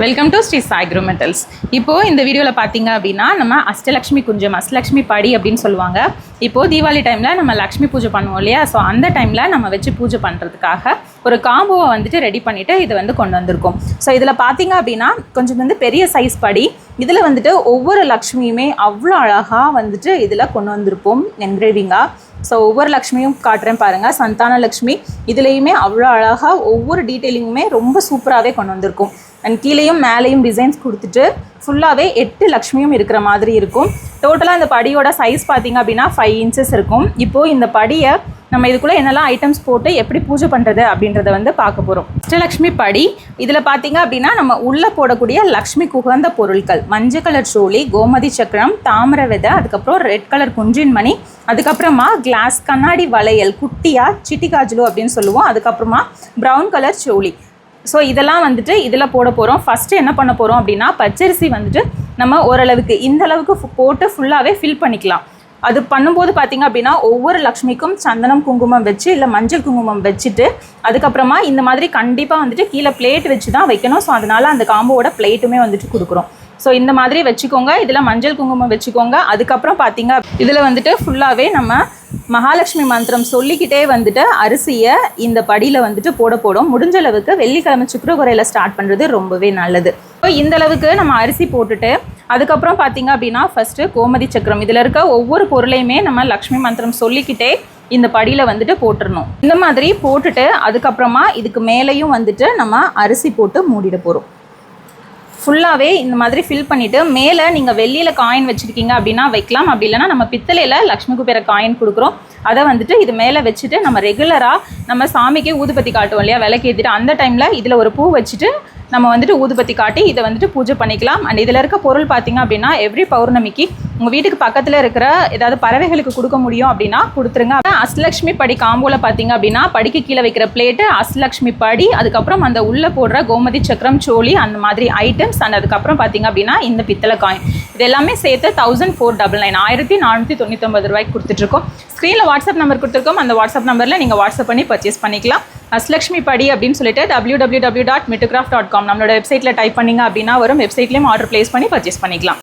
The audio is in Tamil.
Welcome to Sri Sai Guru Metals. இப்போது இந்த வீடியோவில் பார்த்தீங்க அப்படின்னா நம்ம அஷ்டலக்ஷ்மி குஞ்சம், அஷ்டலக்ஷ்மி படி அப்படின்னு சொல்லுவாங்க. இப்போது தீபாவளி டைமில் நம்ம லக்ஷ்மி பூஜை பண்ணுவோம் இல்லையா? ஸோ அந்த டைமில் நம்ம வச்சு பூஜை பண்ணுறதுக்காக ஒரு காம்போவை வந்துட்டு ரெடி பண்ணிவிட்டு இது வந்து கொண்டு வந்திருக்கோம். ஸோ இதில் பார்த்தீங்க அப்படின்னா கொஞ்சம் வந்து பெரிய சைஸ் படி. இதில் வந்துட்டு ஒவ்வொரு லக்ஷ்மியுமே அவ்வளோ அழகாக வந்துட்டு இதில் கொண்டு வந்திருப்போம் என்கிரேவிங்காக. ஸோ ஒவ்வொரு லக்ஷ்மியும் காட்டுறேன் பாருங்கள். சந்தான லக்ஷ்மி இதுலேயுமே அவ்வளோ அழகாக ஒவ்வொரு டீட்டெயிலிங்குமே ரொம்ப சூப்பராகவே கொண்டு வந்திருக்கும். அண்ட் கீழேயும் மேலேயும் டிசைன்ஸ் கொடுத்துட்டு ஃபுல்லாகவே 8 லக்ஷ்மியும் இருக்கிற மாதிரி இருக்கும். டோட்டலாக இந்த படியோட சைஸ் பார்த்திங்க அப்படின்னா 5 inches இருக்கும். இப்போது இந்த படியை நம்ம இதுக்குள்ளே என்னெல்லாம் ஐட்டம்ஸ் போட்டு எப்படி பூஜை பண்ணுறது அப்படின்றத வந்து பார்க்க போகிறோம். அஷ்டலக்ஷ்மி படி இதில் பார்த்திங்க அப்படின்னா நம்ம உள்ளே போடக்கூடிய லக்ஷ்மி குகந்த பொருட்கள் மஞ்சள் கலர் சோழி, கோமதி சக்கரம், தாமரை விதை, அதுக்கப்புறம் ரெட் கலர் குஞ்சின் மணி, அதுக்கப்புறமா கிளாஸ் கண்ணாடி வளையல் குட்டியாக சிட்டி காஜலு அப்படின்னு சொல்லுவோம், அதுக்கப்புறமா ப்ரௌன் கலர் சோழி. ஸோ இதெல்லாம் வந்துட்டு இதில் போட போகிறோம். ஃபஸ்ட்டு என்ன பண்ண போகிறோம் அப்படின்னா பச்சரிசி வந்துட்டு நம்ம ஓரளவுக்கு இந்த அளவுக்கு போட்டு ஃபுல்லாகவே ஃபில் பண்ணிக்கலாம். அது பண்ணும்போது பார்த்திங்க அப்படின்னா ஒவ்வொரு லக்ஷ்மிக்கும் சந்தனம் குங்குமம் வச்சு இல்லை மஞ்சள் குங்குமம் வச்சுட்டு அதுக்கப்புறமா இந்த மாதிரி கண்டிப்பாக வந்துட்டு கீழே பிளேட் வச்சு தான் வைக்கணும். ஸோ அதனால் அந்த காம்போவோட பிளேட்டுமே வந்துட்டு கொடுக்குறோம். ஸோ இந்த மாதிரி வச்சுக்கோங்க. இதில் மஞ்சள் குங்குமம் வச்சுக்கோங்க. அதுக்கப்புறம் பார்த்திங்க இதில் வந்துட்டு ஃபுல்லாகவே நம்ம மகாலட்சுமி மந்திரம் சொல்லிக்கிட்டே வந்துட்டு அரிசியை இந்த படியில் வந்துட்டு போடும். முடிஞ்ச அளவுக்கு வெள்ளிக்கிழமை சுக்கிரகுரையில் ஸ்டார்ட் பண்ணுறது ரொம்பவே நல்லது. ஸோ இந்த அளவுக்கு நம்ம அரிசி போட்டுட்டு அதுக்கப்புறம் பார்த்திங்க அப்படின்னா ஃபஸ்ட்டு கோமதி சக்கரம் இதில் இருக்க ஒவ்வொரு பொருளையுமே நம்ம லக்ஷ்மி மந்திரம் சொல்லிக்கிட்டே இந்த படியில் வந்துட்டு போட்டுடணும். இந்த மாதிரி போட்டுட்டு அதுக்கப்புறமா இதுக்கு மேலேயும் வந்துட்டு நம்ம அரிசி போட்டு மூடிட போகிறோம். ஃபுல்லாகவே இந்த மாதிரி ஃபில் பண்ணிவிட்டு மேலே நீங்கள் வெள்ளியில் காயின் வச்சுருக்கீங்க அப்படின்னா வைக்கலாம். அப்படி இல்லைனா நம்ம பித்தளையில் லக்ஷ்மி குபேர காயின் கொடுக்குறோம். அதை வந்துட்டு இது மேலே வச்சுட்டு நம்ம ரெகுலராக நம்ம சாமிக்கே ஊதுபத்தி காட்டுவோம் இல்லையா, விளக்கேற்றிட்டு அந்த டைமில் இதில் ஒரு பூ வச்சுட்டு நம்ம வந்துட்டு ஊதுபத்தி காட்டி இதை வந்துட்டு பூஜை பண்ணிக்கலாம். அண்ட் இதில் இருக்க பொருள் பார்த்திங்க அப்படின்னா எவ்ரி பௌர்ணமிக்கு உங்கள் வீட்டுக்கு பக்கத்தில் இருக்கிற ஏதாவது பறவைகளுக்கு கொடுக்க முடியும் அப்படின்னா கொடுத்துருங்க. அஷ்டலக்ஷ்மி படி காம்போவில் பார்த்திங்க அப்படின்னா படிக்கு கீழே வைக்கிற பிளேட்டு, அஷ்டலக்ஷ்மி படி, அதுக்கப்புறம் அந்த உள்ளே போடுற கோமதி சக்கரம் சோழி அந்த மாதிரி ஐட்டம்ஸ், அண்ட் அதுக்கப்புறம் பார்த்திங்க அப்படின்னா இந்த பித்தளை காயின் இது எல்லாமே சேர்த்து 1499 1499 ரூபாய்க்கு கொடுத்துட்ருக்கோம். ஸ்க்ரீனில் வாட்ஸ்அப் நம்பர் கொடுத்துருக்கோம். அந்த வாட்ஸ்அப் நம்பரில் நீங்கள் வாட்ஸ்அப் பண்ணி பர்ச்சேஸ் பண்ணிக்கலாம். அஷ்டலக்ஷ்மி படி அப்படின்னு சொல்லிட்டு www.mittucraft.com நம்மளோட வெப்சைட்டில் டைப் பண்ணிங்க அப்படின்னா வரும். வெப்சைட்லேயும் ஆர்டர் ப்ளேஸ் பண்ணி பர்ச்சேஸ் பண்ணிக்கலாம்.